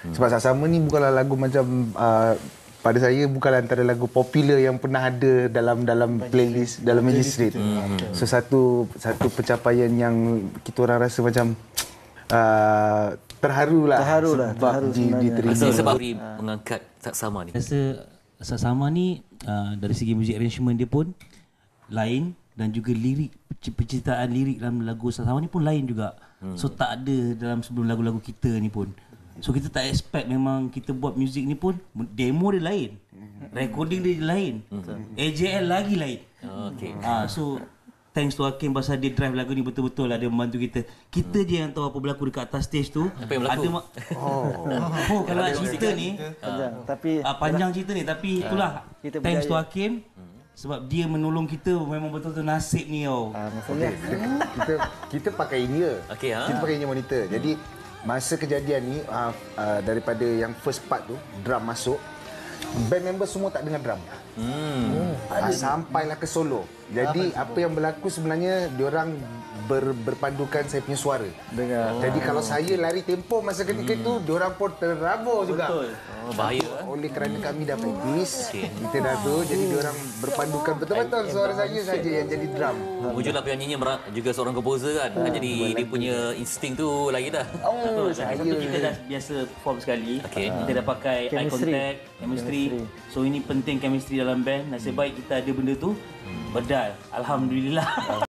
Sebab Sama ni bukanlah lagu macam pada saya bukanlah antara lagu popular yang pernah ada dalam playlist dalam Magic Street. So satu pencapaian yang kita orang rasa macam terharulah sebab diterima. Sebab mengangkat Saksama ni. Rasa Saksama ni dari segi music arrangement dia pun lain dan juga lirik, penciptaan lirik dalam lagu Saksama ni pun lain juga. So tak ada dalam sebelum lagu-lagu kita ni pun. So kita tak expect memang kita buat muzik ni pun demo dia lain. Recording dia lain. AJL lagi lain. Okey. So thanks to Hakim pasal dia drive lagu ni betul-betul lah, dia membantu kita. Kita je yang tahu apa berlaku dekat atas stage tu. Apa yang berlaku? Kalau nak cerita ni tapi panjang cerita ni, tapi itulah thanks to Hakim. Sebab dia menolong kita, memang betul-betul nasib ni tau. maksudnya Kita pakai in-ear. Okey, Kita pakai in-ear monitor. Jadi masa kejadian ni daripada yang first part tu drum masuk, band member semua tak dengar drum. Sampailah ke solo. Jadi apa yang berlaku sebenarnya diorang berpandukan saya punya suara. Jadi kalau saya lari tempo masa ketika itu, diorang pun terabur juga. Betul. Bahaya. Oleh kerana kami dah practice, kita dah tu, jadi diorang berpandukan betul-betul suara saya saja yang jadi drum. Wujudlah penyanyinya juga seorang komposer kan. Jadi dia punya insting tu lagi dah. Satu kita dah biasa perform sekali. Kita dah pakai eye contact, chemistry. So ini penting chemistry dalam band. Nasib baik kita ada benda tu. Bedal. Alhamdulillah.